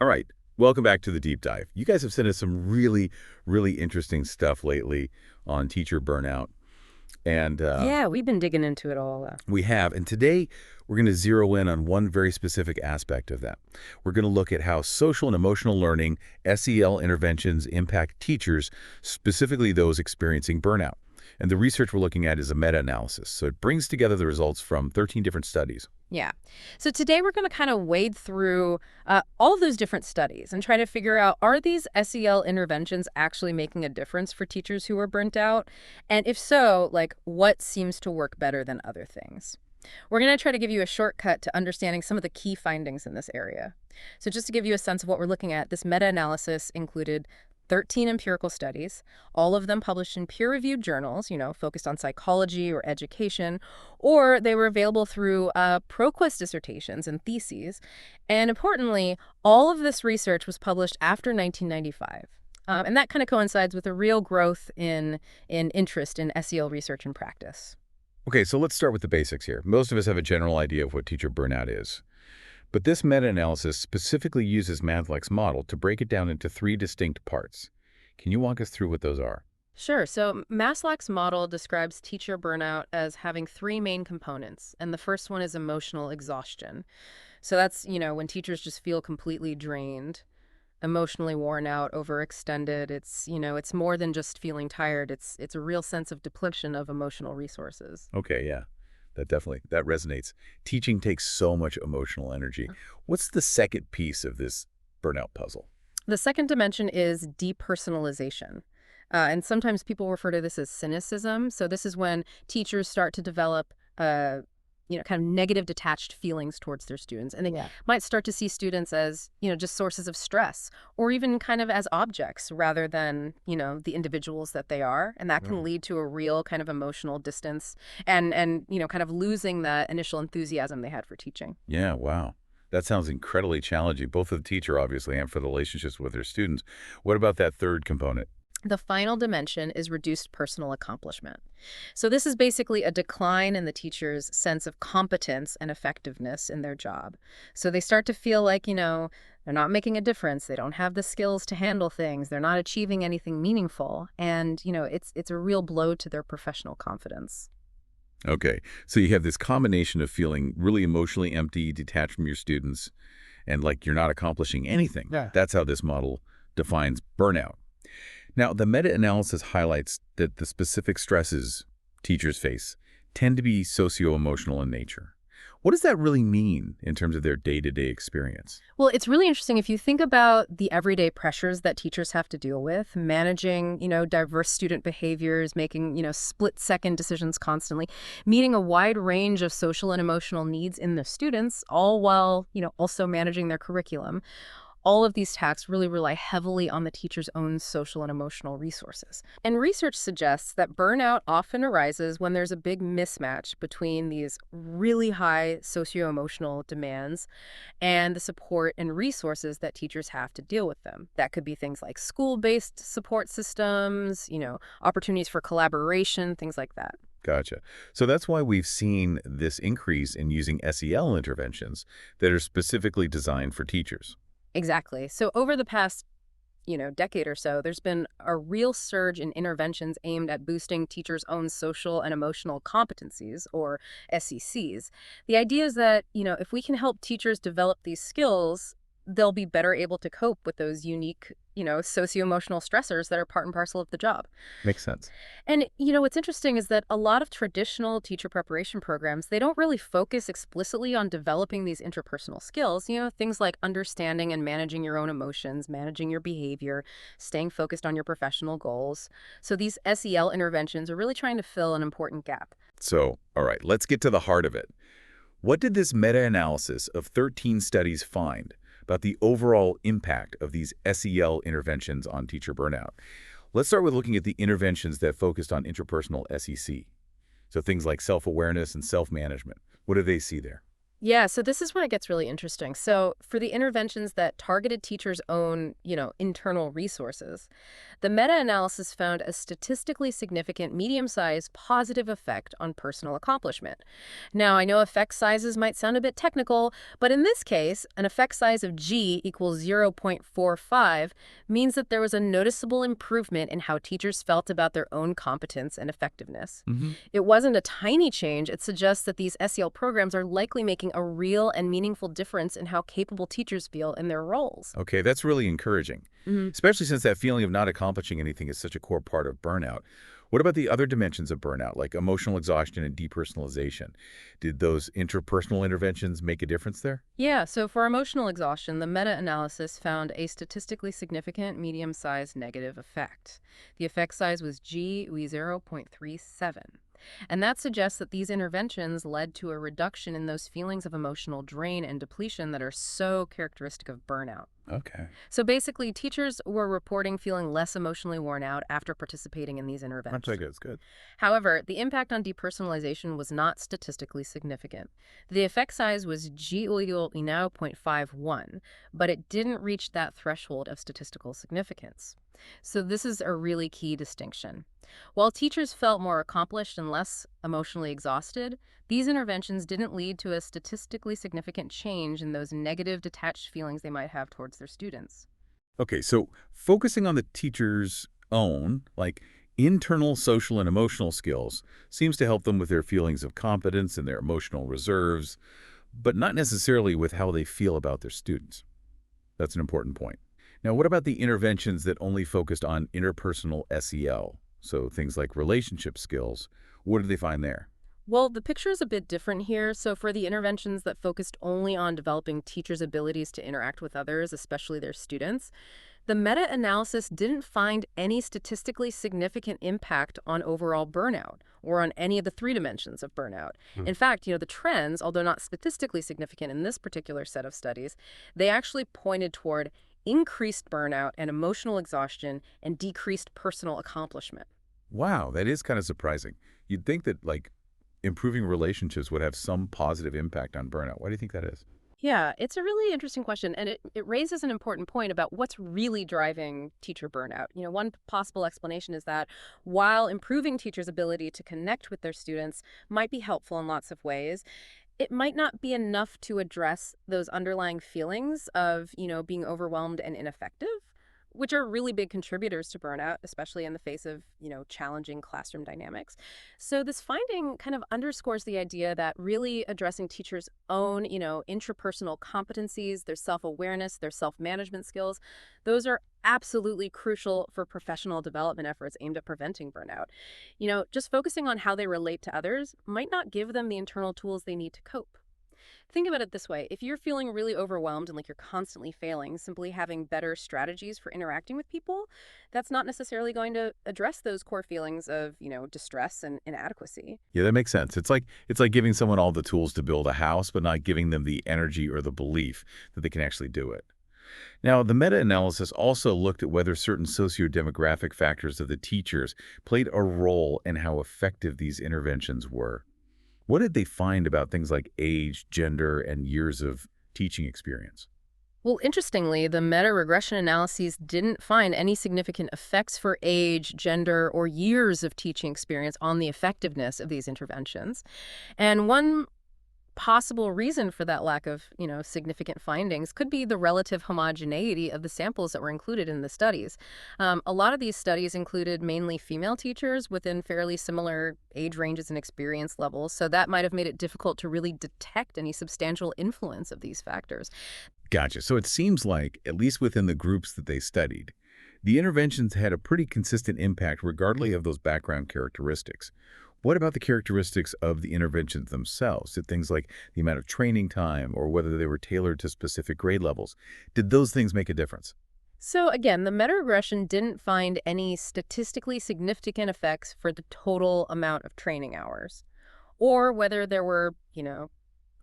All right. Welcome back to the deep dive. You guys have sent us some really interesting stuff lately on teacher burnout. And Yeah, we've been digging into it all. we have. And today we're going to zero in on one very specific aspect of that. We're going to look at how social and emotional learning, SEL interventions impact teachers, specifically those experiencing burnout. And the research we're looking at is a meta-analysis. So it brings together the results from 13 different studies. Yeah. So today we're going to kind of wade through all of those different studies and try to figure out, are these SEL interventions actually making a difference for teachers who are burnt out? And if so, like, what seems to work better than other things? We're going to try to give you a shortcut to understanding some of the key findings in this area. So just to give you a sense of what we're looking at, this meta-analysis included 13 empirical studies, all of them published in peer-reviewed journals, focused on psychology or education, or they were available through ProQuest dissertations and theses. And importantly, all of this research was published after 1995. And that kind of coincides with a real growth in interest in SEL research and practice. Okay, so let's start with the basics here. Most of us have a general idea of what teacher burnout is. But this meta-analysis specifically uses Matlack's model to break it down into three distinct parts. Can you walk us through what those are? Sure. So Maslach's model describes teacher burnout as having three main components, and the first one is emotional exhaustion. So that's, when teachers just feel completely drained, emotionally worn out, overextended. It's more than just feeling tired. It's a real sense of depletion of emotional resources. Okay, yeah, that resonates. Teaching takes so much emotional energy. What's the second piece of this burnout puzzle? The second dimension is depersonalization. And sometimes people refer to this as cynicism. So this is when teachers start to develop, kind of negative detached feelings towards their students. And they might start to see students as, just sources of stress or even kind of as objects rather than, the individuals that they are. And that can lead to a real kind of emotional distance and kind of losing that initial enthusiasm they had for teaching. Yeah, wow. That sounds incredibly challenging, both for the teacher, obviously, and for the relationships with their students. What about that third component? The final dimension is reduced personal accomplishment. So this is basically a decline in the teacher's sense of competence and effectiveness in their job. So they start to feel like, they're not making a difference. They don't have the skills to handle things. They're not achieving anything meaningful. And, it's a real blow to their professional confidence. Okay, so you have this combination of feeling really emotionally empty, detached from your students, and like you're not accomplishing anything. Yeah. That's how this model defines burnout. Now, the meta-analysis highlights that the specific stresses teachers face tend to be socio-emotional in nature. What does that really mean in terms of their day-to-day experience? Well, it's really interesting if you think about the everyday pressures that teachers have to deal with, managing, diverse student behaviors, making, split-second decisions constantly, meeting a wide range of social and emotional needs in the students, all while, also managing their curriculum. All of these tasks really rely heavily on the teacher's own social and emotional resources. And research suggests that burnout often arises when there's a big mismatch between these really high socio-emotional demands and the support and resources that teachers have to deal with them. That could be things like school-based support systems, opportunities for collaboration, things like that. Gotcha. So that's why we've seen this increase in using SEL interventions that are specifically designed for teachers. Exactly. So over the past, decade or so, there's been a real surge in interventions aimed at boosting teachers' own social and emotional competencies, or SECs. The idea is that, if we can help teachers develop these skills, they'll be better able to cope with those unique, socio-emotional stressors that are part and parcel of the job. Makes sense. And, what's interesting is that a lot of traditional teacher preparation programs, they don't really focus explicitly on developing these interpersonal skills, things like understanding and managing your own emotions, managing your behavior, staying focused on your professional goals. So these SEL interventions are really trying to fill an important gap. So, all right, let's get to the heart of it. What did this meta-analysis of 13 studies find about the overall impact of these SEL interventions on teacher burnout? Let's start with looking at the interventions that focused on interpersonal SEC. So things like self-awareness and self-management. What do they see there? Yeah, so this is when it gets really interesting. So, for the interventions that targeted teachers' own, internal resources, the meta-analysis found a statistically significant medium-sized positive effect on personal accomplishment. Now, I know effect sizes might sound a bit technical, but in this case, an effect size of G equals 0.45 means that there was a noticeable improvement in how teachers felt about their own competence and effectiveness. Hmm. It wasn't a tiny change. It suggests that these SEL programs are likely making a real and meaningful difference in how capable teachers feel in their roles. Okay, that's really encouraging, Hmm. especially since that feeling of not accomplishing anything is such a core part of burnout. What about the other dimensions of burnout, like emotional exhaustion and depersonalization? Did those interpersonal interventions make a difference there? Yeah, so for emotional exhaustion, the meta-analysis found a statistically significant medium-sized negative effect. The effect size was G 0.37. And that suggests that these interventions led to a reduction in those feelings of emotional drain and depletion that are so characteristic of burnout. Okay. So basically, teachers were reporting feeling less emotionally worn out after participating in these That's interventions. like it's good. However, the impact on depersonalization was not statistically significant. The effect size was G equal now 0.51, but it didn't reach that threshold of statistical significance. So this is a really key distinction. While teachers felt more accomplished and less emotionally exhausted, these interventions didn't lead to a statistically significant change in those negative detached feelings they might have towards their students. Okay, so focusing on the teacher's own, like internal social and emotional skills, seems to help them with their feelings of competence and their emotional reserves, but not necessarily with how they feel about their students. That's an important point. Now, what about the interventions that only focused on interpersonal SEL? So things like relationship skills. What did they find there? Well, the picture is a bit different here. So, for the interventions that focused only on developing teachers' abilities to interact with others, especially their students, the meta analysis didn't find any statistically significant impact on overall burnout or on any of the three dimensions of burnout. Hmm. In fact, the trends, although not statistically significant in this particular set of studies, they actually pointed toward increased burnout and emotional exhaustion and decreased personal accomplishment. Wow, that is kind of surprising. You'd think that, like, improving relationships would have some positive impact on burnout. Why do you think that is? Yeah, it's a really interesting question, and it raises an important point about what's really driving teacher burnout. One possible explanation is that while improving teachers' ability to connect with their students might be helpful in lots of ways, it might not be enough to address those underlying feelings of, being overwhelmed and ineffective, which are really big contributors to burnout, especially in the face of, challenging classroom dynamics. So this finding kind of underscores the idea that really addressing teachers' own, intrapersonal competencies, their self-awareness, their self-management skills, those are absolutely crucial for professional development efforts aimed at preventing burnout. Just focusing on how they relate to others might not give them the internal tools they need to cope. Think about it this way. If you're feeling really overwhelmed and like you're constantly failing, simply having better strategies for interacting with people, that's not necessarily going to address those core feelings of, distress and inadequacy. Yeah, that makes sense. It's like giving someone all the tools to build a house, but not giving them the energy or the belief that they can actually do it. Now, the meta-analysis also looked at whether certain socio-demographic factors of the teachers played a role in how effective these interventions were. What did they find about things like age, gender, and years of teaching experience? Well, interestingly, the meta regression analyses didn't find any significant effects for age, gender, or years of teaching experience on the effectiveness of these interventions. And one possible reason for that lack of, significant findings could be the relative homogeneity of the samples that were included in the studies. A lot of these studies included mainly female teachers within fairly similar age ranges and experience levels, so that might have made it difficult to really detect any substantial influence of these factors. Gotcha. So it seems like, at least within the groups that they studied, the interventions had a pretty consistent impact regardless of those background characteristics. What about the characteristics of the interventions themselves? Did things like the amount of training time or whether they were tailored to specific grade levels, did those things make a difference? So again, the meta-regression didn't find any statistically significant effects for the total amount of training hours, or whether there were,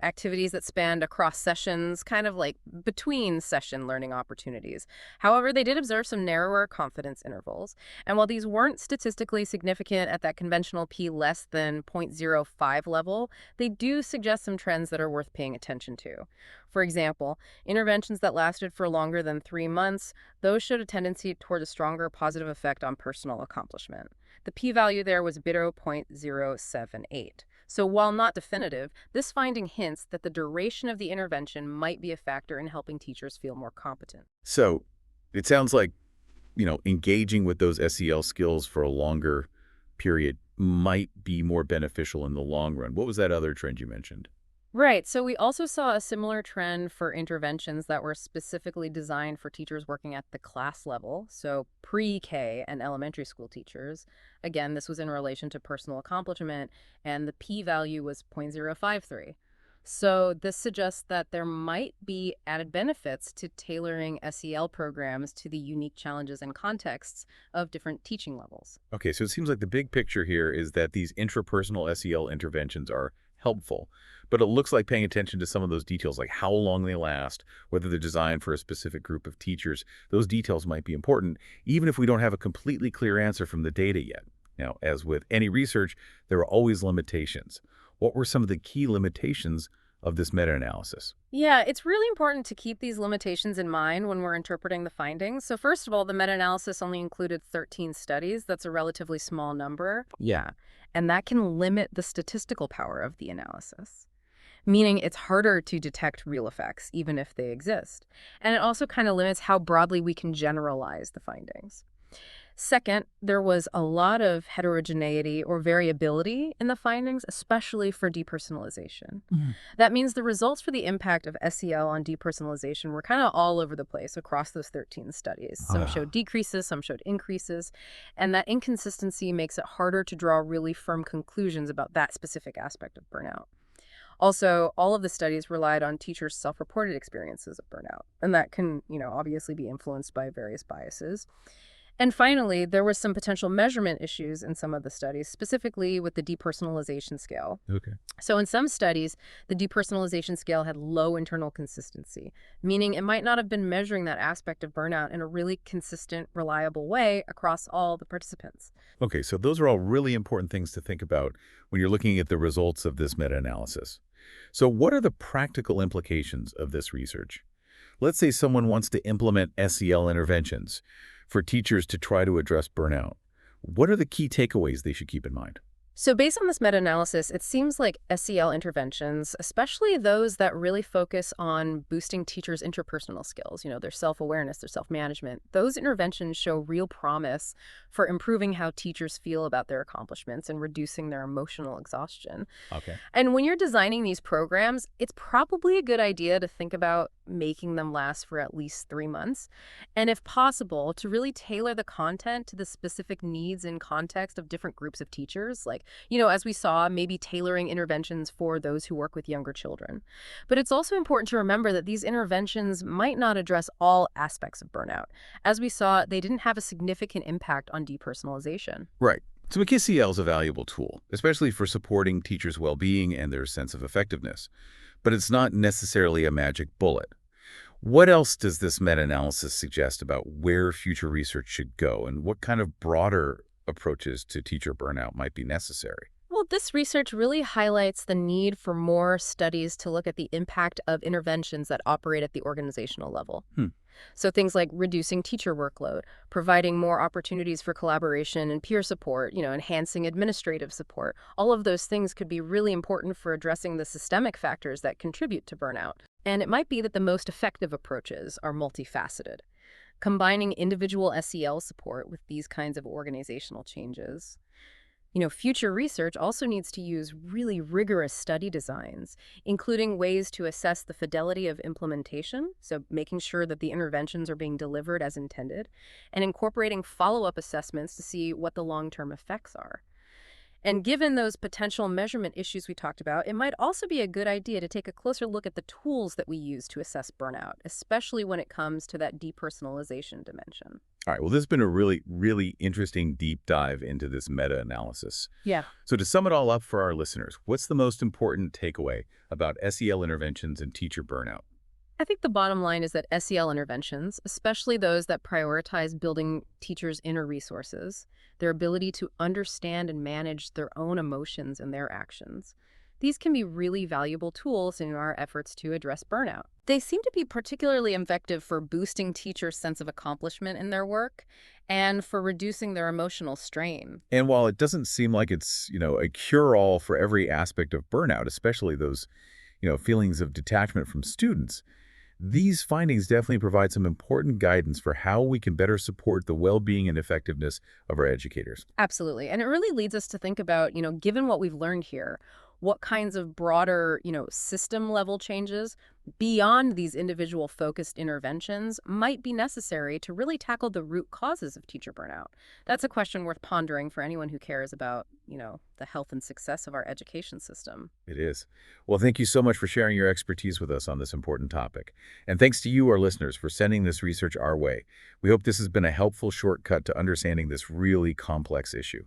activities that spanned across sessions, kind of like between session learning opportunities. However, they did observe some narrower confidence intervals. And while these weren't statistically significant at that conventional p less than 0.05 level, they do suggest some trends that are worth paying attention to. For example, interventions that lasted for longer than 3 months, those showed a tendency toward a stronger positive effect on personal accomplishment. The p-value there was 0.078. So while not definitive, this finding hints that the duration of the intervention might be a factor in helping teachers feel more competent. So it sounds like, engaging with those SEL skills for a longer period might be more beneficial in the long run. What was that other trend you mentioned? Right. So we also saw a similar trend for interventions that were specifically designed for teachers working at the class level, so pre-K and elementary school teachers. Again, this was in relation to personal accomplishment, and the p-value was 0.053. So this suggests that there might be added benefits to tailoring SEL programs to the unique challenges and contexts of different teaching levels. Okay, so it seems like the big picture here is that these intrapersonal SEL interventions are helpful, but it looks like paying attention to some of those details, like how long they last, whether they're designed for a specific group of teachers, those details might be important, even if we don't have a completely clear answer from the data yet. Now, as with any research, there are always limitations. What were some of the key limitations of this meta-analysis? Yeah, it's really important to keep these limitations in mind when we're interpreting the findings. So first of all, the meta-analysis only included 13 studies. That's a relatively small number. Yeah. And that can limit the statistical power of the analysis, meaning it's harder to detect real effects, even if they exist. And it also kind of limits how broadly we can generalize the findings. Second, there was a lot of heterogeneity or variability in the findings, especially for depersonalization. That means the results for the impact of SEL on depersonalization were kind of all over the place across those 13 studies. Some showed decreases, some showed increases, and that inconsistency makes it harder to draw really firm conclusions about that specific aspect of burnout. Also, all of the studies relied on teachers' self-reported experiences of burnout, and that can, obviously be influenced by various biases. And finally, there was some potential measurement issues in some of the studies, specifically with the depersonalization scale. Okay. So in some studies, the depersonalization scale had low internal consistency, meaning it might not have been measuring that aspect of burnout in a really consistent, reliable way across all the participants. Okay, so those are all really important things to think about when you're looking at the results of this meta-analysis. So what are the practical implications of this research? Let's say someone wants to implement SEL interventions for teachers to try to address burnout. What are the key takeaways they should keep in mind? So based on this meta-analysis, it seems like SEL interventions, especially those that really focus on boosting teachers' interpersonal skills, their self-awareness, their self-management, those interventions show real promise for improving how teachers feel about their accomplishments and reducing their emotional exhaustion. Okay. And when you're designing these programs, it's probably a good idea to think about making them last for at least 3 months. And if possible, to really tailor the content to the specific needs and context of different groups of teachers, like, as we saw, maybe tailoring interventions for those who work with younger children. But it's also important to remember that these interventions might not address all aspects of burnout. As we saw, they didn't have a significant impact on depersonalization. Right. So McKinsey is a valuable tool, especially for supporting teachers' well-being and their sense of effectiveness. But it's not necessarily a magic bullet. What else does this meta-analysis suggest about where future research should go, and what kind of broader approaches to teacher burnout might be necessary? Well, this research really highlights the need for more studies to look at the impact of interventions that operate at the organizational level. Hmm. So things like reducing teacher workload, providing more opportunities for collaboration and peer support, enhancing administrative support. All of those things could be really important for addressing the systemic factors that contribute to burnout. And it might be that the most effective approaches are multifaceted, combining individual SEL support with these kinds of organizational changes. Future research also needs to use really rigorous study designs, including ways to assess the fidelity of implementation, so making sure that the interventions are being delivered as intended, and incorporating follow-up assessments to see what the long-term effects are. And given those potential measurement issues we talked about, it might also be a good idea to take a closer look at the tools that we use to assess burnout, especially when it comes to that depersonalization dimension. All right, well, this has been a really, really interesting deep dive into this meta-analysis. Yeah. So to sum it all up for our listeners, what's the most important takeaway about SEL interventions and teacher burnout? I think the bottom line is that SEL interventions, especially those that prioritize building teachers' inner resources, their ability to understand and manage their own emotions and their actions, these can be really valuable tools in our efforts to address burnout. They seem to be particularly effective for boosting teachers' sense of accomplishment in their work and for reducing their emotional strain. And while it doesn't seem like it's, a cure-all for every aspect of burnout, especially those, feelings of detachment from students, these findings definitely provide some important guidance for how we can better support the well-being and effectiveness of our educators. Absolutely. And it really leads us to think about, given what we've learned here, what kinds of broader, system level changes beyond these individual focused interventions might be necessary to really tackle the root causes of teacher burnout. That's a question worth pondering for anyone who cares about, the health and success of our education system. It is. Well, thank you so much for sharing your expertise with us on this important topic. And thanks to you, our listeners, for sending this research our way. We hope this has been a helpful shortcut to understanding this really complex issue.